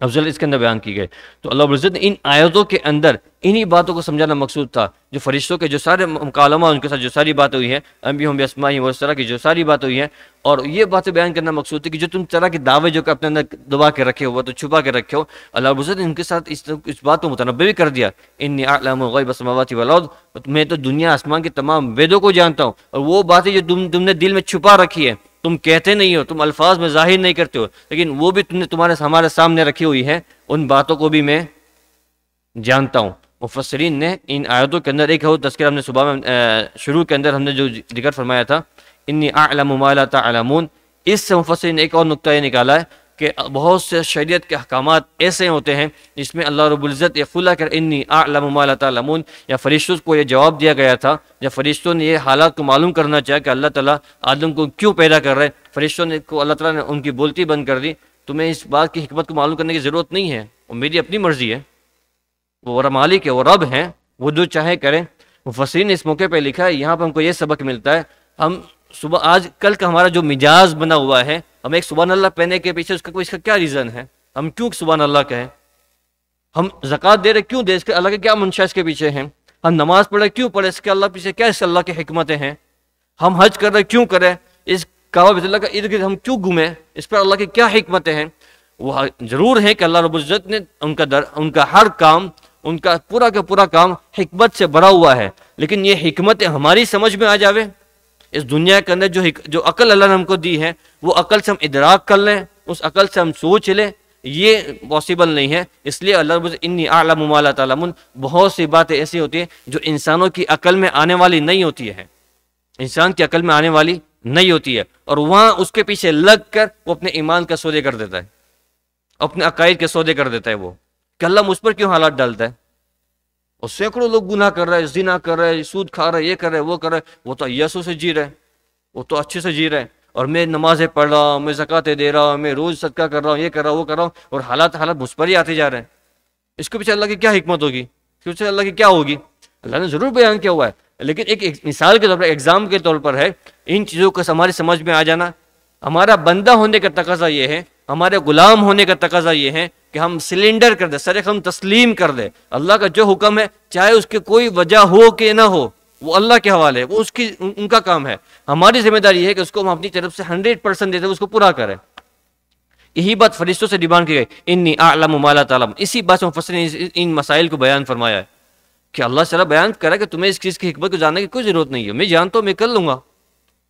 افضلیت اس کے اندر بیان کی گئی۔ تو اللہ رب العزت نے ان آیتوں کے اندر انہی باتوں کو سمجھانا مقصود تھا، جو فرشتوں کے جو سارے مکالمہ ان کے ساتھ جو ساری باتیں ہوئی ہیں، انبیہم باسمائہم و اس طرح کی جو ساری باتیں ہوئی ہیں، اور یہ باتیں بیان کرنا مقصود تھی کہ جو تم طرح کے دعوے جو کہ اپنے اندر دبا کے رکھے ہو، تو چھپا کے رکھے ہو، اللہ رب العزت نے ان کے ساتھ اس بات کو متنبع بھی کر دیا، انی اعلم غیب السماوات والارض، میں تو دنیا آسمان کے تمام ویدوں کو جانتا ہوں، اور وہ باتیں جو تم نے دل میں چھپا رکھی ہے، تم کہتے نہیں ہو، تم الفاظ میں ظاہر نہیں کرتے ہو، لیکن وہ بھی تم نے ہمارے سامنے رکھی ہوئی ہے، ان باتوں کو بھی میں جانتا ہوں۔ مفسرین نے ان آیتوں کے اندر ایک تذکرہ ہم نے صبح میں شروع کے اندر ہم نے جو ذکر فرمایا تھا، انی اعلم ما لا تعلمون، اس سے مفسرین نے ایک اور نقطہ یہ نکالا ہے کہ بہت سے شریعت کے احکامات ایسے ہوتے ہیں جس میں اللہ رب العزت یہ خلا کر انی اعلم ما لا تعلمون، یا فرشتوں کو یہ جواب دیا گیا تھا جب فرشتوں نے یہ حالات کو معلوم کرنا چاہا کہ اللہ تعالیٰ آدم کو کیوں پیدا کر رہے، فرشتوں نے کو اللہ تعالیٰ نے ان کی بولتی بند کر دی، تمہیں اس بات کی حکمت کو معلوم کرنے کی ضرورت نہیں ہے، وہ میری اپنی مرضی ہے، وہ مالک ہے، وہ رب ہیں، وہ جو چاہے کریں۔ مفسرین نے اس موقع پہ لکھا ہے، یہاں پہ ہم کو یہ سبق ملتا ہے، ہم صبح آج کل کا ہمارا جو مجاز بنا ہوا ہے، ہم ایک سبحان اللہ پہنے کے پیچھے اس کا کیا ریزن ہے؟ ہم کیوں سبحان اللہ کہیں؟ ہم زکوٰۃ دے رہے کیوں دے؟ اس کے اللہ کے کیا منشا اس کے پیچھے ہیں؟ ہم نماز پڑھ رہے کیوں پڑھے؟ اس کے اللہ پیچھے کیا اس اللہ کی حکمتیں ہیں؟ ہم حج کر رہے کیوں کریں؟ اس کعبہ بیت اللہ کا ارد گرد ہم کیوں گھومیں؟ اس پر اللہ کی کیا حکمتیں ہیں؟ وہ ضرور ہے کہ اللہ رب العزت نے ان کا ہر کام، ان کا پورا کام حکمت سے بھرا ہوا ہے، لیکن یہ حکمتیں ہماری سمجھ میں آ جاوے، اس دنیا کے اندر جو عقل اللہ نے ہم کو دی ہے وہ عقل سے ہم ادراک کر لیں، اس عقل سے ہم سوچ لیں، یہ پاسبل نہیں ہے۔ اس لیے اللہ رب العزت انی اعلم ما لا تعلمون، بہت سی باتیں ایسی ہوتی ہیں جو انسانوں کی عقل میں آنے والی نہیں ہوتی ہے، انسان کی عقل میں آنے والی نہیں ہوتی ہے، اور وہاں اس کے پیچھے لگ کر وہ اپنے ایمان کا سودے کر دیتا ہے، اپنے عقائد کے سودے کر دیتا ہے، وہ کہ اللہ مجھ پر کیوں حالات ڈالتا ہے؟ اور سینکڑوں لوگ گناہ کر رہے ہیں، زنا کر رہے ہیں، سود کھا رہے ہیں، یہ کر رہے ہیں، وہ کر رہے ہیں، وہ تو یسو سے جی رہے ہیں، وہ تو اچھے سے جی رہے ہیں، اور میں نمازیں پڑھ رہا ہوں، میں زکاتیں دے رہا ہوں، میں روز صدقہ کر رہا ہوں، یہ کر رہا ہوں، وہ کر رہا ہوں، اور حالات مجھ پر ہی آتے جا رہے ہیں۔ اس کے پیچھے اللہ کی کیا حکمت ہوگی؟ اس کے پیچھے اللہ کی کیا ہوگی؟ اللہ نے ضرور بیان کیا ہوا ہے، لیکن ایک مثال کے طور پر، ایگزام کے طور پر ہے، ان چیزوں کو ہماری سمجھ میں آ جانا۔ ہمارا بندہ ہونے کا تقاضا یہ ہے، ہمارے غلام ہونے کا تقاضا یہ ہے کہ ہم سلنڈر کر دیں، سر ہم تسلیم کر دیں، اللہ کا جو حکم ہے چاہے اس کی کوئی وجہ ہو کہ نہ ہو، وہ اللہ کے حوالے ہے، وہ ان کا کام ہے، ہماری ذمہ داری ہے کہ اس کو ہم اپنی طرف سے 100% دیتے اس کو پورا کریں۔ یہی بات فرشتوں سے ڈیمانڈ کی گئی، انی اعلم ما لا تعلم، اسی بات سے مفسرین نے ان مسائل کو بیان فرمایا ہے کہ اللہ تعالیٰ بیان کرا کہ تمہیں اس چیز کی حکمت کو جاننے کی کوئی ضرورت نہیں ہے، میں جانتا ہوں، میں کر لوں گا،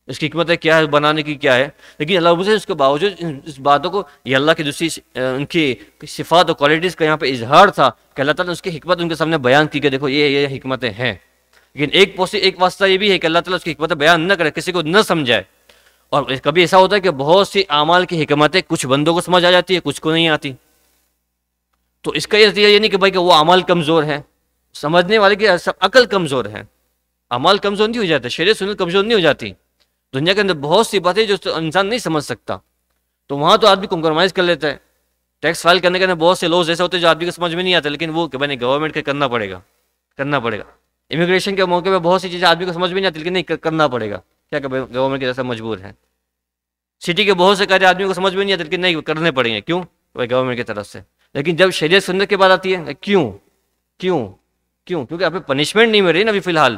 اس کی حکمت ہے کیا ہے، بنانے کی کیا ہے، لیکن اللہ رب العزت اس کے باوجود اس باتوں کو، یہ اللہ کی دوسری ان کی صفات اور کوالٹیز کا یہاں پہ اظہار تھا کہ اللہ تعالیٰ نے اس کی حکمت ان کے سامنے بیان کی کہ دیکھو یہ حکمتیں ہیں، لیکن ایک واسطہ یہ بھی ہے کہ اللہ تعالیٰ اس کی حکمتیں بیان نہ کرے، کسی کو نہ سمجھائے، اور کبھی ایسا ہوتا ہے کہ بہت سی اعمال کی حکمتیں کچھ بندوں کو سمجھ آ جاتی ہے، کچھ کو نہیں آتی، تو اس کا یہ نتیجہ یہ نہیں کہ بھائی کہ وہ اعمال کمزور ہیں، سمجھنے والے کی عقل کمزور ہے، اعمال کمزور نہیں ہو جاتے، شریعت سنت کمزور نہیں ہو جاتی، دنیا کے اندر بہت سی باتیں جو انسان نہیں سمجھ سکتا، تو وہاں تو آدمی کمپرومائز کر لیتا ہے، ٹیکس فائل کرنے کے اندر بہت سے لوز ایسے ہوتے ہیں جو آدمی کو سمجھ میں نہیں آتے، لیکن وہ کہ بھائی گورنمنٹ کے کرنا پڑے گا، امیگریشن کے موقع پہ بہت سی چیزیں آدمی کو سمجھ میں نہیں آتی، لیکن نہیں کرنا پڑے گا، کیا کہ گورنمنٹ کے جیسا مجبور ہے۔ سٹی کے بہت سے کارے آدمی کو سمجھ میں نہیں آتے لیکن نہیں کرنے پڑیں گے، کیوں؟ بھائی گورنمنٹ کی طرف سے. لیکن جب شریعت سنت کی بات آتی ہے، کیوں کیوں کیوں؟ کیونکہ آپ پہ پنشمنٹ نہیں مل رہی نا ابھی فی الحال.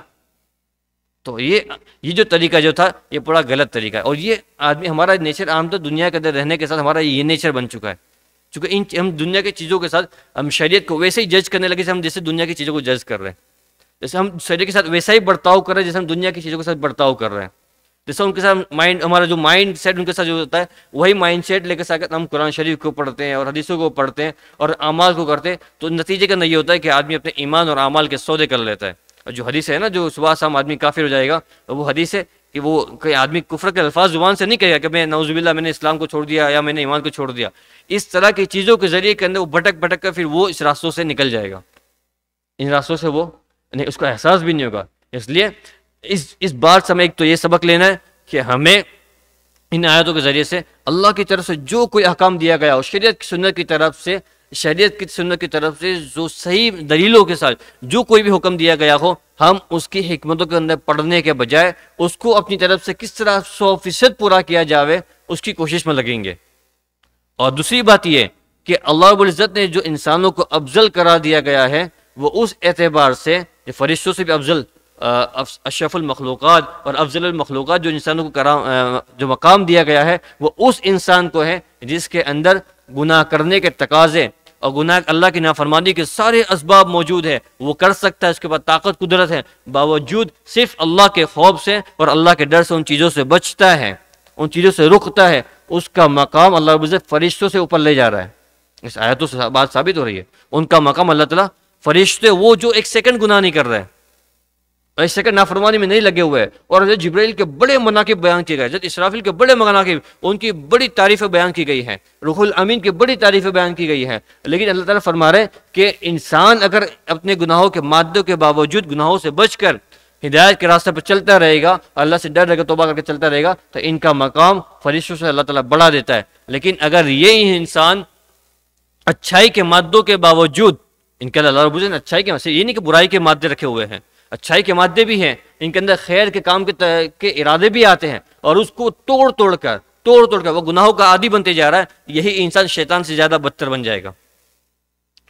تو یہ جو طریقہ جو تھا یہ بڑا غلط طریقہ ہے. اور یہ آدمی ہمارا نیچر عام تو دنیا کے اندر رہنے کے ساتھ ہمارا یہ نیچر بن چکا ہے. چونکہ ہم دنیا کی چیزوں کے ساتھ ہم شریعت کو ویسے ہی جج کرنے لگے جیسے ہم جیسے دنیا کی چیزوں کو جج کر رہے ہیں. جیسے ہم شریعت کے ساتھ ویسا ہی برتاؤ کر رہے ہیں جیسے ہم دنیا کی چیزوں کے ساتھ برتاؤ کر رہے ہیں. جیسے ان کے ساتھ مائنڈ، ہمارا جو مائنڈ سیٹ ان کے ساتھ جو ہوتا ہے وہی مائنڈ سیٹ لے کے ساتھ ہم قرآن شریف کو پڑھتے ہیں اور حدیثوں کو پڑھتے ہیں اور اعمال کو کرتے ہیں. تو نتیجے کا یہ ہوتا ہے کہ آدمی اپنے ایمان اور اعمال کے سودے کر لیتا ہے. اور جو حدیث ہے نا جو صبح شام آدمی کافر ہو جائے گا، وہ حدیث ہے کہ وہ کوئی آدمی کفر کے الفاظ زبان سے نہیں کہے گا کہ میں نعوذ باللہ میں نے اسلام کو چھوڑ دیا یا میں نے ایمان کو چھوڑ دیا. اس طرح کی چیزوں کے ذریعے کے اندر وہ بھٹک بھٹک کر پھر وہ اس راستوں سے نکل جائے گا. ان راستوں سے وہ اس کو احساس بھی نہیں ہوگا. اس لیے اس بات سے ہمیں ایک تو یہ سبق لینا ہے کہ ہمیں ان آیتوں کے ذریعے سے اللہ کی طرف سے جو کوئی احکام دیا گیا ہو، شریعت کی سنت کی طرف سے، شریعت کی سنت کی طرف سے جو صحیح دلیلوں کے ساتھ جو کوئی بھی حکم دیا گیا ہو، ہم اس کی حکمتوں کے اندر پڑھنے کے بجائے اس کو اپنی طرف سے کس طرح 100% پورا کیا جاوے اس کی کوشش میں لگیں گے. اور دوسری بات یہ کہ اللہ رب العزت نے جو انسانوں کو افضل قرار دیا گیا ہے وہ اس اعتبار سے فرشتوں سے بھی افضل، اشرف المخلوقات اور افضل المخلوقات جو انسانوں کو جو مقام دیا گیا ہے وہ اس انسان کو ہے جس کے اندر گناہ کرنے کے تقاضے اور گناہ اللہ کی نافرمانی کے سارے اسباب موجود ہے، وہ کر سکتا ہے، اس کے بعد طاقت قدرت ہے، باوجود صرف اللہ کے خوف سے اور اللہ کے ڈر سے ان چیزوں سے بچتا ہے، ان چیزوں سے رکتا ہے. اس کا مقام اللہ رب العزت فرشتوں سے اوپر لے جا رہا ہے. اس آیتوں سے بات ثابت ہو رہی ہے ان کا مقام اللہ تعالیٰ فرشتے، وہ جو ایک سیکنڈ گناہ نہیں کر رہے، ایک سیکنڈ نافرمانی میں نہیں لگے ہوئے. اور حضرت جبرائیل کے بڑے مناقب بیان کیے گئے، حضرت اسرافیل کے بڑے مناقب، ان کی بڑی تعریفیں بیان کی گئی ہیں، روح الامین کی بڑی تعریفیں بیان کی گئی ہیں. لیکن اللہ تعالیٰ فرما رہے ہیں کہ انسان اگر اپنے گناہوں کے مادوں کے باوجود گناہوں سے بچ کر ہدایت کے راستے پر چلتا رہے گا، اللہ سے ڈر رہے گا، توبہ کر کے چلتا رہے گا، تو ان کا مقام فرشتوں سے اللہ تعالیٰ بڑھا دیتا ہے. لیکن اگر یہ انسان اچھائی کے مادوں کے باوجود، ان کے اللہ رب العزت نے اچھائی کے، یہ نہیں کہ برائی کے مادے رکھے ہوئے ہیں، اچھائی کے مادے بھی ہیں، ان کے اندر خیر کے کام کے ارادے بھی آتے ہیں، اور اس کو توڑ توڑ کر وہ گناہوں کا عادی بنتے جا رہا ہے، یہی انسان شیطان سے زیادہ بدتر بن جائے گا.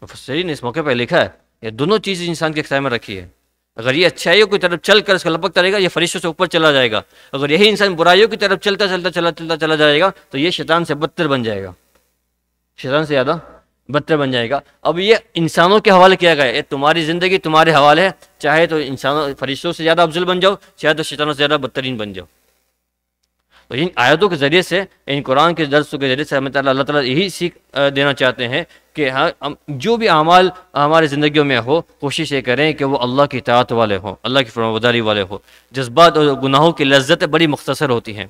مفسرین نے اس موقع پہ لکھا ہے یہ دونوں چیزیں انسان کے خیال میں رکھی ہے. اگر یہ اچھائیوں کی طرف چل کر اس کا لپکتا رہے گا، یہ فرشتوں سے اوپر چلا جائے گا. اگر یہی انسان برائیوں کی طرف چلا جائے گا تو یہ شیطان سے بدتر بن جائے گا، شیطان سے زیادہ بدتر بن جائے گا. اب یہ انسانوں کے حوالے کیا گیا ہے، تمہاری زندگی تمہارے حوالے ہے، چاہے تو انسانوں فرشتوں سے زیادہ افضل بن جاؤ، چاہے تو شیطانوں سے زیادہ بدترین بن جاؤ. تو ان آیتوں کے ذریعے سے، ان قرآن کے درسوں کے ذریعے سے ہمیں اللہ تعالیٰ یہی سیکھ دینا چاہتے ہیں کہ جو بھی اعمال ہماری زندگیوں میں ہو، کوشش یہ کریں کہ وہ اللہ کی اطاعت والے ہوں، اللہ کی فرمانبرداری والے ہوں. جذبات اور گناہوں کی لذتیں بڑی مختصر ہوتی ہیں،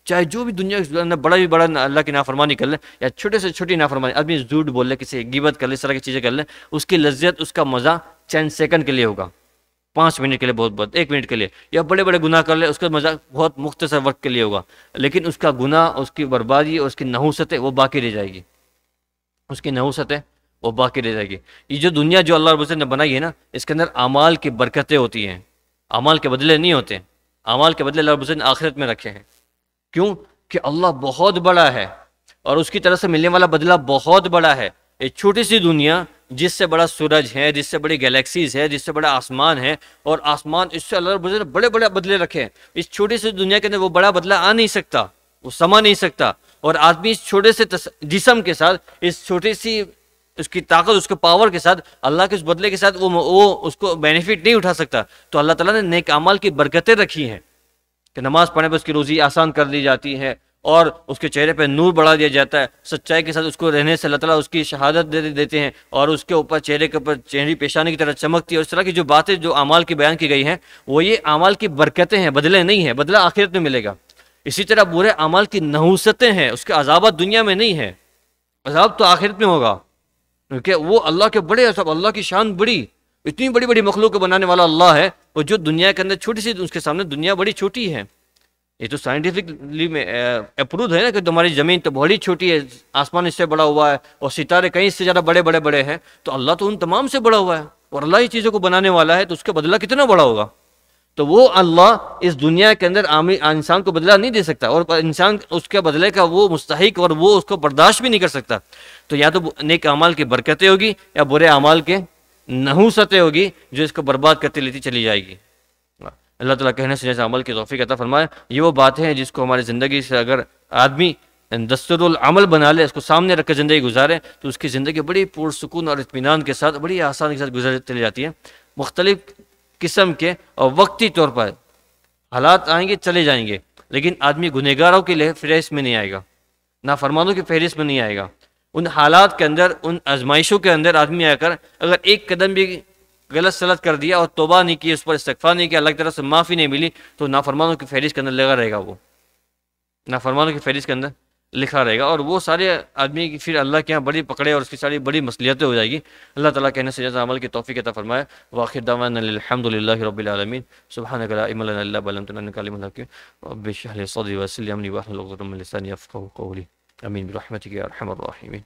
چاہے جو بھی دنیا کے اندر بڑا بھی بڑا اللہ کی نافرمانی کر لیں یا چھوٹے سے چھوٹی نافرمانی، آدمی جھوٹ بول لے، کسی غیبت کر لے، اس طرح کی چیزیں کر لیں، اس کی لذت، اس کا مزہ چند سیکنڈ کے لیے ہوگا، 5 منٹ کے لیے، بہت 1 منٹ کے لیے، یا بڑے بڑے گناہ کر لے، اس کا مزہ بہت مختصر وقت کے لیے ہوگا. لیکن اس کا گناہ، اس کی بربادی اور اس کی نحوستیں وہ باقی رہ جائے گی، اس کی نحوستیں وہ باقی رہ جائے گی. یہ جو دنیا جو اللہ رب العزت نے بنائی ہے نا، اس کے اندر اعمال کی برکتیں ہوتی ہیں، اعمال کے بدلے نہیں ہوتے. اعمال کے بدلے اللہ رب العزت نے آخرت میں رکھے ہیں. کیوں؟ کہ اللہ بہت بڑا ہے اور اس کی طرف سے ملنے والا بدلہ بہت بڑا ہے. ایک چھوٹی سی دنیا جس سے بڑا سورج ہے، جس سے بڑی گلیکسیز ہے، جس سے بڑا آسمان ہے، اور آسمان اس سے اللہ رب العزت نے بڑے بڑے بدلے رکھے ہیں. اس چھوٹی سی دنیا کے اندر وہ بڑا بدلہ آ نہیں سکتا، وہ سما نہیں سکتا. اور آدمی اس چھوٹے سے جسم کے ساتھ، اس چھوٹی سی اس کی طاقت، اس کے پاور کے ساتھ، اللہ کے اس بدلے کے ساتھ وہ اس کو بینیفٹ نہیں اٹھا سکتا. تو اللہ تعالیٰ نے نیک اعمال کی برکتیں رکھی ہیں کہ نماز پڑھنے پر اس کی روزی آسان کر دی جاتی ہے، اور اس کے چہرے پہ نور بڑھا دیا جاتا ہے. سچائی کے ساتھ اس کو رہنے سے اللہ تعالیٰ اس کی شہادت دیتے ہیں، اور اس کے اوپر چہرے کے اوپر چہری پیشانی کی طرح چمکتی ہے. اور اس طرح کی جو باتیں جو اعمال کی بیان کی گئی ہیں، وہ یہ اعمال کی برکتیں ہیں، بدلے نہیں ہیں. بدلہ آخرت میں ملے گا. اسی طرح برے اعمال کی نحوستیں ہیں، اس کے عذابات دنیا میں نہیں ہیں، عذاب تو آخرت میں ہوگا. کیونکہ وہ اللہ کے بڑے عذاب، اللہ کی شان بڑی، اتنی بڑی بڑی مخلوق کو بنانے والا اللہ ہے، اور جو دنیا کے اندر چھوٹی سی، اس کے سامنے دنیا بڑی چھوٹی ہے. یہ تو سائنٹیفکلی میں اپروڈ ہے نا کہ تمہاری زمین تو بڑی چھوٹی ہے، آسمان اس سے بڑا ہوا ہے، اور ستارے کہیں اس سے زیادہ بڑے بڑے بڑے ہیں. تو اللہ تو ان تمام سے بڑا ہوا ہے، اور اللہ ہی چیزوں کو بنانے والا ہے، تو اس کا بدلہ کتنا بڑا ہوگا. تو وہ اللہ اس دنیا کے اندر انسان کو بدلہ نہیں دے سکتا، اور انسان اس کے بدلے کا وہ مستحق اور وہ اس کو برداشت بھی نہیں کر سکتا. تو یا تو نیک اعمال کی برکتیں ہوگی یا برے اعمال کے نحوستیں ہوگی جو اس کو برباد کرتی لیتی چلی جائے گی. اللہ تعالیٰ کہنے سے جیسے عمل کی توفیق عطا فرمائے. یہ وہ باتیں ہیں جس کو ہماری زندگی سے اگر آدمی دستور العمل بنا لے، اس کو سامنے رکھ کے زندگی گزارے، تو اس کی زندگی بڑی پرسکون اور اطمینان کے ساتھ بڑی آسانی کے ساتھ گزر چلی جاتی ہے. مختلف قسم کے اور وقتی طور پر حالات آئیں گے، چلے جائیں گے، لیکن آدمی گنہگاروں کی فہرست میں نہیں آئے گا، نافرمانوں کی فہرست میں نہیں آئے گا. ان حالات کے اندر، ان آزمائشوں کے اندر آدمی آ کر اگر ایک قدم بھی غلط سلط کر دیا اور توبہ نہیں کی، اس پر استغفار نہیں کیا، اللہ کی طرف سے معافی نہیں ملی، تو نافرمانوں کی فہرست کے اندر لگا رہے گا. وہ نافرمانوں کی فہرست کے اندر لکھا رہے گا، اور وہ سارے آدمی کی پھر اللہ کے یہاں بڑی پکڑے اور اس کی ساری بڑی مصلیتیں ہو جائے گی. اللہ تعالیٰ کہنے سے جیسا عمل کی توفیق عطا فرمائے. وآخر دعوانا الحمد للہ رب العالمین. سبحانک لا علم لنا الا ما علمتنا انک علیم الحکیم. رب اشرح لي صدري ويسر لي امري واحلل عقدة من لساني يفقهوا قولي. امین برحمتک یا ارحم الراحمین.